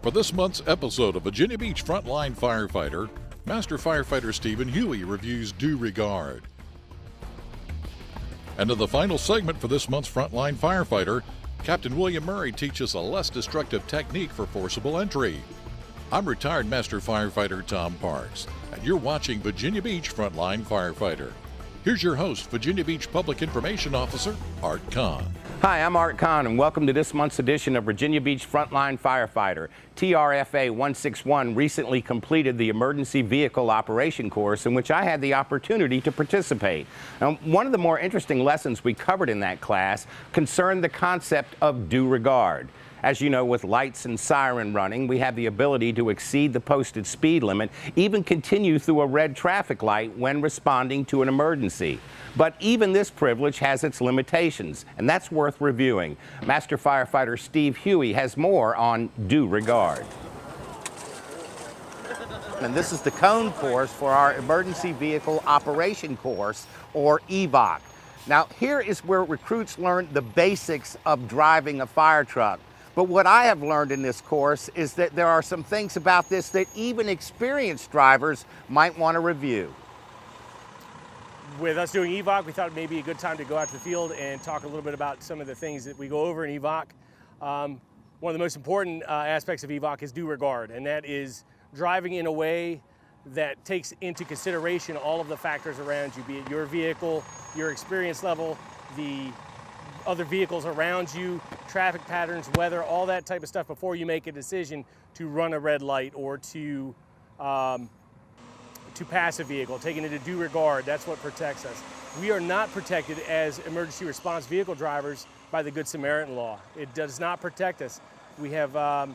For this month's episode of Virginia Beach Frontline Firefighter, Master Firefighter Stephen Huey reviews Due Regard. And in the final segment for this month's Frontline Firefighter, Captain William Murray teaches a less destructive technique for forcible entry. I'm retired Master Firefighter Tom Parks, and you're watching Virginia Beach Frontline Firefighter. Here's your host, Virginia Beach Public Information Officer, Art Kahn. Hi, I'm Art Kahn, and welcome to this month's edition of Virginia Beach Frontline Firefighter. TRFA 161 recently completed the Emergency Vehicle Operation course in which I had the opportunity to participate. Now, one of the more interesting lessons we covered in that class concerned the concept of due regard. As you know, with lights and siren running, we have the ability to exceed the posted speed limit, even continue through a red traffic light when responding to an emergency. But even this privilege has its limitations, and that's worth reviewing. Master Firefighter Steve Huey has more on due regard. And this is the cone course for our Emergency Vehicle Operation course, or EVOC. Now, here is where recruits learn the basics of driving a fire truck. But what I have learned in this course is that there are some things about this that even experienced drivers might want to review. With us doing EVOC, we thought it may be a good time to go out to the field and talk a little bit about some of the things that we go over in EVOC. One of the most important aspects of EVOC is due regard, and that is driving in a way that takes into consideration all of the factors around you, be it your vehicle, your experience level, the other vehicles around you, traffic patterns, weather, all that type of stuff before you make a decision to run a red light or to pass a vehicle. Taking it to due regard, that's what protects us. We are not protected as emergency response vehicle drivers by the Good Samaritan law. It does not protect us. We've got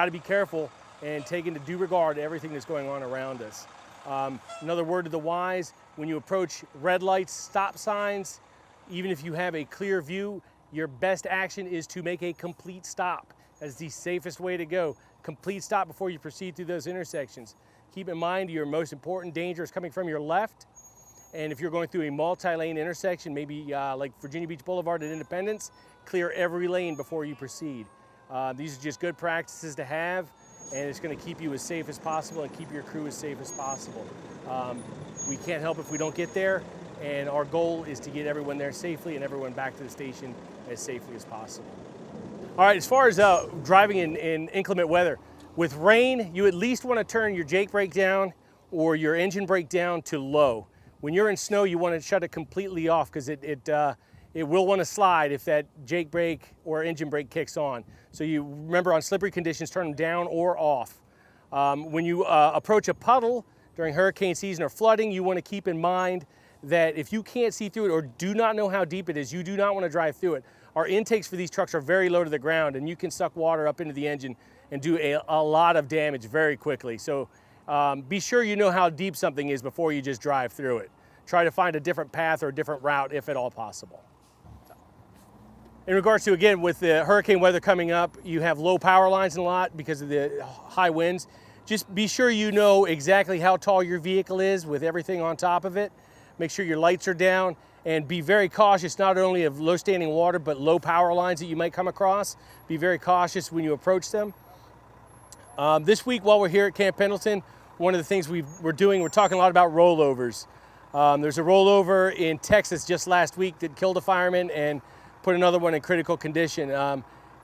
to be careful and take into due regard to everything that's going on around us. Another word to the wise, when you approach red lights, stop signs, even if you have a clear view, your best action is to make a complete stop. That's the safest way to go. Complete stop before you proceed through those intersections. Keep in mind your most important danger is coming from your left. And if you're going through a multi-lane intersection, maybe like Virginia Beach Boulevard at Independence, clear every lane before you proceed. These are just good practices to have, and it's going to keep you as safe as possible and keep your crew as safe as possible. We can't help if we don't get there. And our goal is to get everyone there safely and everyone back to the station as safely as possible. All right, as far as driving in inclement weather, with rain, you at least want to turn your Jake brake down or your engine brake down to low. When you're in snow, you want to shut it completely off because it will want to slide if that Jake brake or engine brake kicks on. So you remember on slippery conditions, turn them down or off. When you approach a puddle during hurricane season or flooding, you want to keep in mind that if you can't see through it or do not know how deep it is, you do not want to drive through it. Our intakes for these trucks are very low to the ground, and you can suck water up into the engine and do a lot of damage very quickly. So be sure you know how deep something is before you just drive through it. Try to find a different path or a different route if at all possible. In regards to, again, with the hurricane weather coming up, you have low power lines in a lot because of the high winds. Just be sure you know exactly how tall your vehicle is with everything on top of it. Make sure your lights are down, and be very cautious not only of low standing water, but low power lines that you might come across. Be very cautious when you approach them. This week while we're here at Camp Pendleton, one of the things we're talking a lot about rollovers. There's a rollover in Texas just last week that killed a fireman and put another one in critical condition.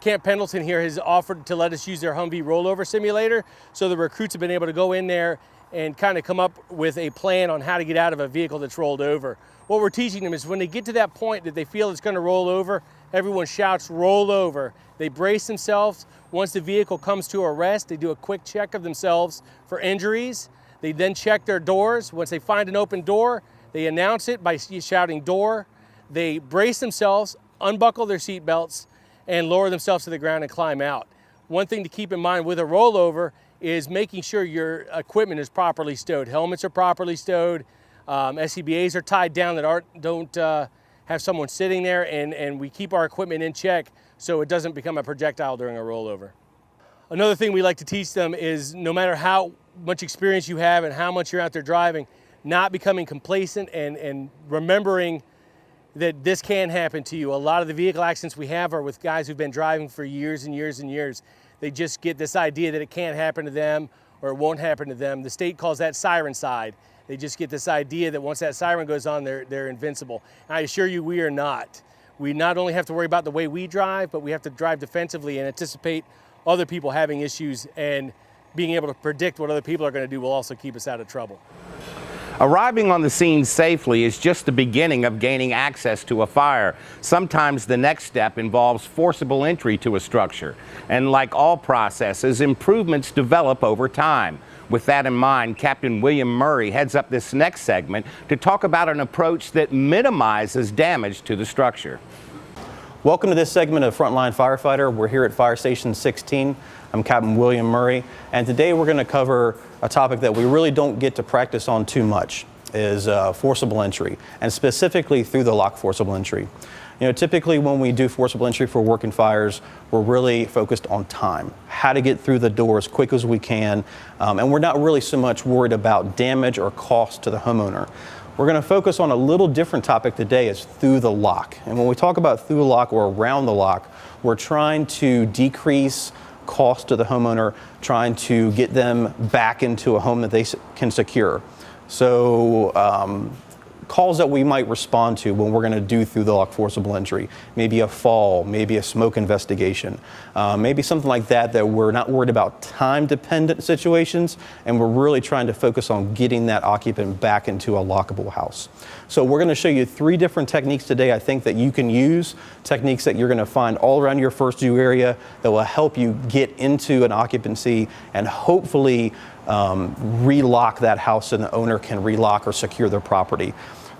Camp Pendleton here has offered to let us use their Humvee rollover simulator, so the recruits have been able to go in there and kind of come up with a plan on how to get out of a vehicle that's rolled over. What we're teaching them is when they get to that point that they feel it's going to roll over, everyone shouts, "Roll over." They brace themselves. Once the vehicle comes to a rest, they do a quick check of themselves for injuries. They then check their doors. Once they find an open door, they announce it by shouting "door." They brace themselves, unbuckle their seat belts, and lower themselves to the ground and climb out. One thing to keep in mind with a rollover is making sure your equipment is properly stowed. Helmets are properly stowed. SCBAs are tied down that don't have someone sitting there, and we keep our equipment in check so it doesn't become a projectile during a rollover. Another thing we like to teach them is no matter how much experience you have and how much you're out there driving, not becoming complacent and remembering that this can happen to you. A lot of the vehicle accidents we have are with guys who've been driving for years and years and years. They just get this idea that it can't happen to them or it won't happen to them. The state calls that siren side. They just get this idea that once that siren goes on, they're invincible. And I assure you, we are not. We not only have to worry about the way we drive, but we have to drive defensively and anticipate other people having issues, and being able to predict what other people are going to do will also keep us out of trouble. Arriving on the scene safely is just the beginning of gaining access to a fire. Sometimes the next step involves forcible entry to a structure. And like all processes, improvements develop over time. With that in mind, Captain William Murray heads up this next segment to talk about an approach that minimizes damage to the structure. Welcome to this segment of Frontline Firefighter. We're here at Fire Station 16. I'm Captain William Murray, and today we're going to cover a topic that we really don't get to practice on too much, is forcible entry, and specifically through the lock forcible entry. You know, typically when we do forcible entry for working fires, we're really focused on time, how to get through the door as quick as we can, and we're not really so much worried about damage or cost to the homeowner. We're going to focus on a little different topic today, is through the lock. And when we talk about through the lock or around the lock, we're trying to decrease cost to the homeowner, trying to get them back into a home that they can secure. So calls that we might respond to when we're going to do through the lock forcible entry, maybe a fall, maybe a smoke investigation, maybe something like that, that we're not worried about time dependent situations, and we're really trying to focus on getting that occupant back into a lockable house. So we're going to show you 3 different techniques today, I think, that you can use, techniques that you're going to find all around your first do area that will help you get into an occupancy and hopefully relock that house, and the owner can relock or secure their property.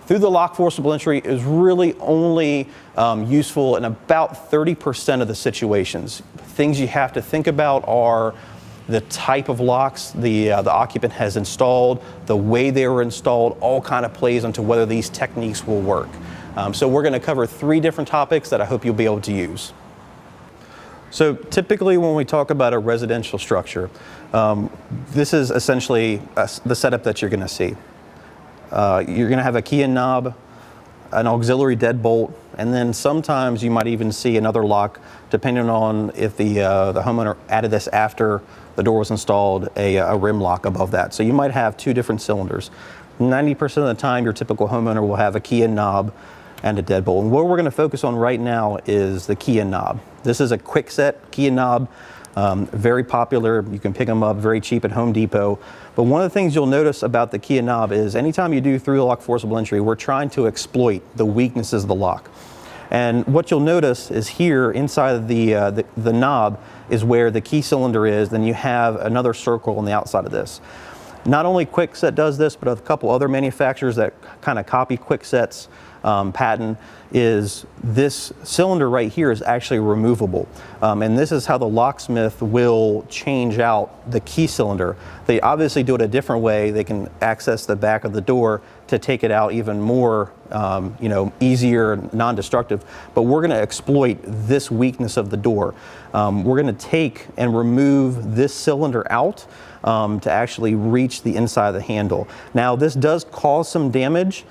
Through the lock forcible entry is really only useful in about 30% of the situations. Things you have to think about are the type of locks the occupant has installed, the way they were installed, all kind of plays into whether these techniques will work. So we're going to cover 3 different topics that I hope you'll be able to use. So typically when we talk about a residential structure, this is essentially the setup that you're going to see. You're going to have a key and knob, an auxiliary deadbolt, and then sometimes you might even see another lock, depending on if the homeowner added this after the door was installed, a rim lock above that. So you might have 2 different cylinders. 90% of the time, your typical homeowner will have a key and knob and a deadbolt. And what we're going to focus on right now is the key and knob. This is a quick set key and knob, very popular. You can pick them up very cheap at Home Depot. But one of the things you'll notice about the key and knob is anytime you do through the lock forcible entry, we're trying to exploit the weaknesses of the lock. And what you'll notice is here inside of the knob is where the key cylinder is. Then you have another circle on the outside of this. Not only Kwikset does this, but a couple other manufacturers that kind of copy Kwikset's patent, is this cylinder right here is actually removable. And this is how the locksmith will change out the key cylinder. They obviously do it a different way. They can access the back of the door to take it out even more easier, non-destructive. But we're going to exploit this weakness of the door. We're going to take and remove this cylinder out to actually reach the inside of the handle. Now this does cause some damage.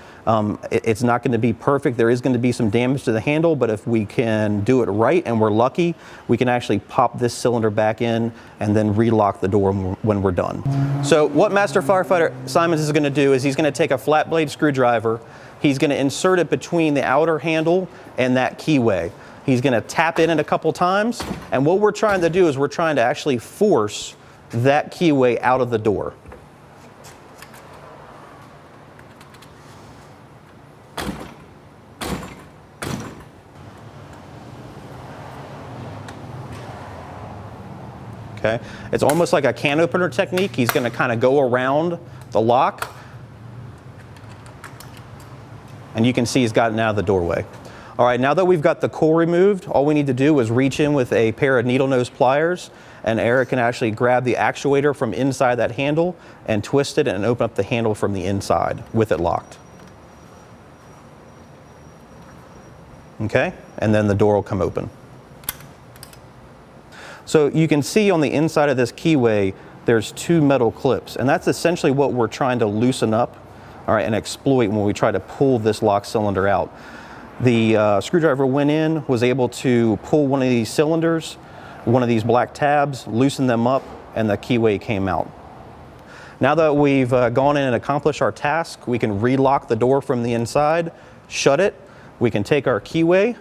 It's not going to be perfect. There is going to be some damage to the handle, but if we can do it right and we're lucky, we can actually pop this cylinder back in and then relock the door when we're done. So what Master Firefighter Simons is going to do is he's going to take a flat blade screwdriver. He's going to insert it between the outer handle and that keyway. He's going to tap in it a couple times, and what we're trying to do is we're trying to actually force that keyway out of the door. Okay, it's almost like a can opener technique. He's going to kind of go around the lock, and you can see he's gotten out of the doorway. All right, now that we've got the core removed, all we need to do is reach in with a pair of needle nose pliers, and Eric can actually grab the actuator from inside that handle and twist it and open up the handle from the inside with it locked. Okay, and then the door will come open. So you can see on the inside of this keyway, there's 2 metal clips, and that's essentially what we're trying to loosen up, all right, and exploit when we try to pull this lock cylinder out. The screwdriver went in, was able to pull one of these cylinders, one of these black tabs, loosened them up, and the keyway came out. Now that we've gone in and accomplished our task, we can relock the door from the inside, shut it. We can take our keyway,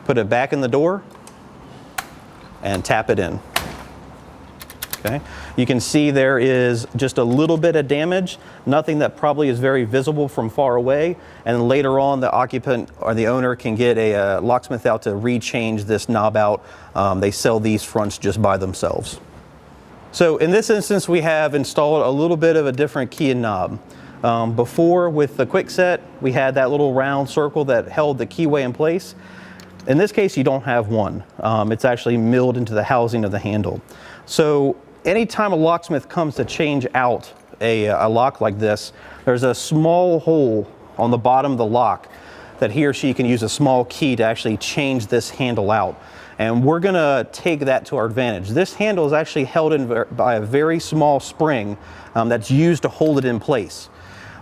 put it back in the door, and tap it in. Okay. You can see there is just a little bit of damage, nothing that probably is very visible from far away, and later on the occupant or the owner can get a locksmith out to rechange this knob out. They sell these fronts just by themselves. So in this instance we have installed a little bit of a different key and knob. Before with the quick set we had that little round circle that held the keyway in place. In this case you don't have one. It's actually milled into the housing of the handle. So anytime a locksmith comes to change out a lock like this, there's a small hole on the bottom of the lock that he or she can use a small key to actually change this handle out. And we're gonna take that to our advantage. This handle is actually held in by a very small spring that's used to hold it in place.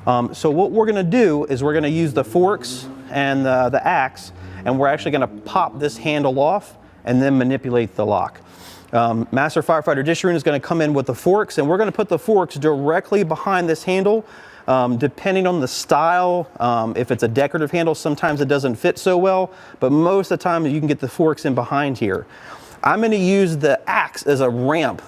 So what we're gonna do is we're gonna use the forks and the axe, and we're actually gonna pop this handle off and then manipulate the lock. Master Firefighter Disharoon is going to come in with the forks, and we're going to put the forks directly behind this handle. Depending on the style, if it's a decorative handle, sometimes it doesn't fit so well, but most of the time you can get the forks in behind here. I'm going to use the axe as a ramp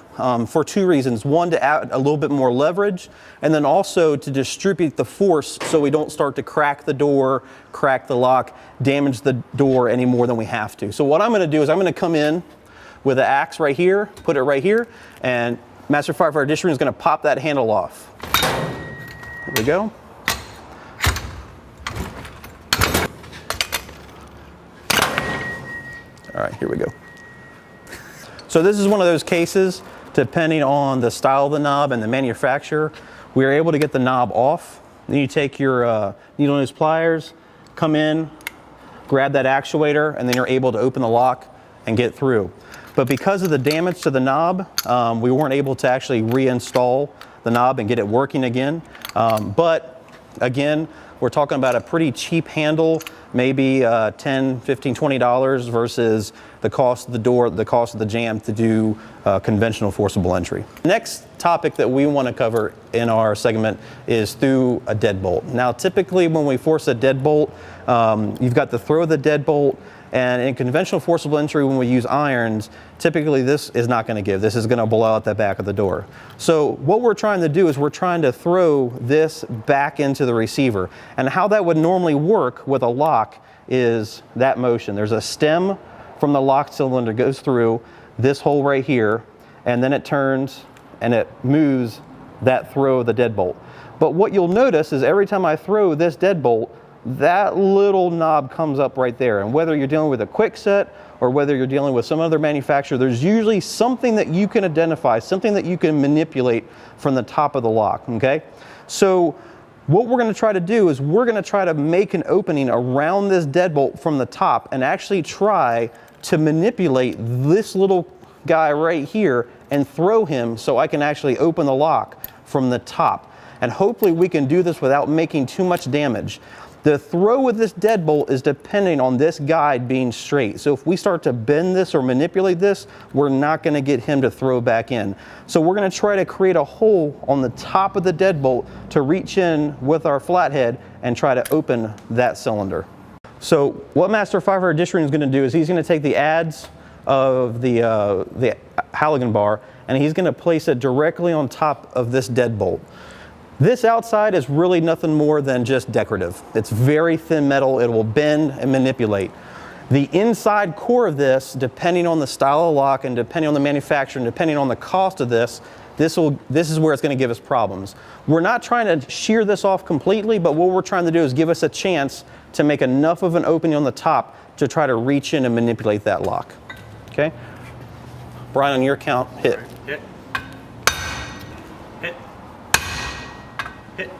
for two reasons. One, to add a little bit more leverage, and then also to distribute the force so we don't start to crack the door, crack the lock, damage the door any more than we have to. So what I'm going to do is I'm going to come in with the axe right here, put it right here, and Master Firefighter Disharoon is going to pop that handle off. There we go. All right, here we go. So this is one of those cases, depending on the style of the knob and the manufacturer, we are able to get the knob off. Then you take your needle nose pliers, come in, grab that actuator, and then you're able to open the lock and get through. But because of the damage to the knob, we weren't able to actually reinstall the knob and get it working again. But again, we're talking about a pretty cheap handle, maybe $10, $15, $20 versus the cost of the door, the cost of the jamb to do conventional forcible entry. Next topic that we want to cover in our segment is through a deadbolt. Now typically when we force a deadbolt, you've got to throw the deadbolt. And in conventional forcible entry, when we use irons, typically this is not going to give. This is going to blow out the back of the door. So what we're trying to do is we're trying to throw this back into the receiver. And how that would normally work with a lock is that motion. There's a stem from the lock cylinder goes through this hole right here, and then it turns and it moves that throw of the deadbolt. But what you'll notice is every time I throw this deadbolt, that little knob comes up right there. And whether you're dealing with a quick set or whether you're dealing with some other manufacturer, there's usually something that you can identify, something that you can manipulate from the top of the lock, okay? So what we're gonna try to do is we're gonna try to make an opening around this deadbolt from the top and actually try to manipulate this little guy right here and throw him so I can actually open the lock from the top. And hopefully we can do this without making too much damage. The throw with this deadbolt is depending on this guide being straight. So if we start to bend this or manipulate this, we're not going to get him to throw back in. So we're going to try to create a hole on the top of the deadbolt to reach in with our flathead and try to open that cylinder. So what Master Firefighter Disharoon is going to do is he's going to take the adze of the Halligan bar and he's going to place it directly on top of this deadbolt. This outside is really nothing more than just decorative. It's very thin metal, it will bend and manipulate. The inside core of this, depending on the style of lock and depending on the manufacturer and depending on the cost of this is where it's going to give us problems. We're not trying to shear this off completely, but what we're trying to do is give us a chance to make enough of an opening on the top to try to reach in and manipulate that lock. Okay? Brian, on your count, hit. Hit. Hit. Hit.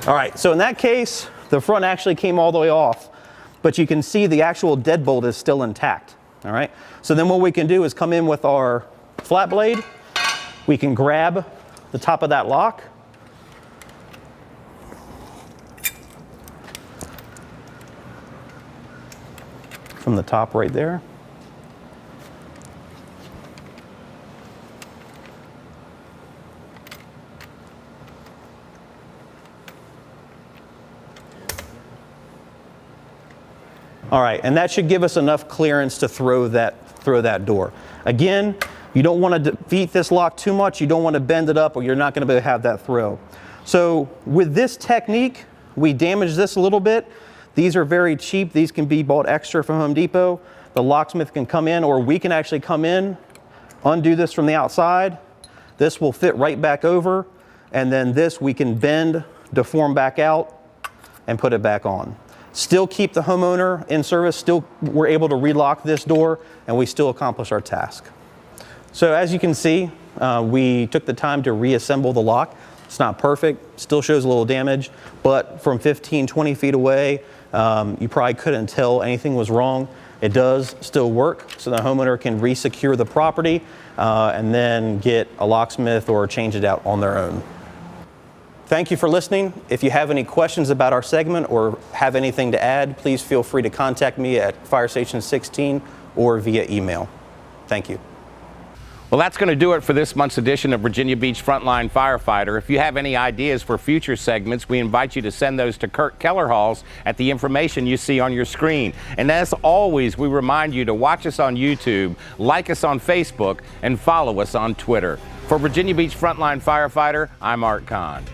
All right, so in that case, the front actually came all the way off, but you can see the actual deadbolt is still intact. All right, so then what we can do is come in with our flat blade. We can grab the top of that lock. from the top right there. All right, and that should give us enough clearance to throw that door. Again, you don't want to defeat this lock too much. You don't want to bend it up or you're not going to be able to have that throw. So with this technique, we damage this a little bit. These are very cheap. These can be bought extra from Home Depot. The locksmith can come in, or we can actually come in, undo this from the outside. This will fit right back over, and then this we can bend, deform back out, and put it back on. Still keep the homeowner in service, still we're able to relock this door, and we still accomplish our task. So as you can see, we took the time to reassemble the lock. It's not perfect, still shows a little damage, but from 15, 20 feet away, you probably couldn't tell anything was wrong. It does still work, so the homeowner can re-secure the property and then get a locksmith or change it out on their own. Thank you for listening. If you have any questions about our segment or have anything to add, please feel free to contact me at Fire Station 16 or via email. Thank you. Well, that's going to do it for this month's edition of Virginia Beach Frontline Firefighter. If you have any ideas for future segments, we invite you to send those to Kirk Kellerhals at the information you see on your screen. And as always, we remind you to watch us on YouTube, like us on Facebook, and follow us on Twitter. For Virginia Beach Frontline Firefighter, I'm Art Kahn.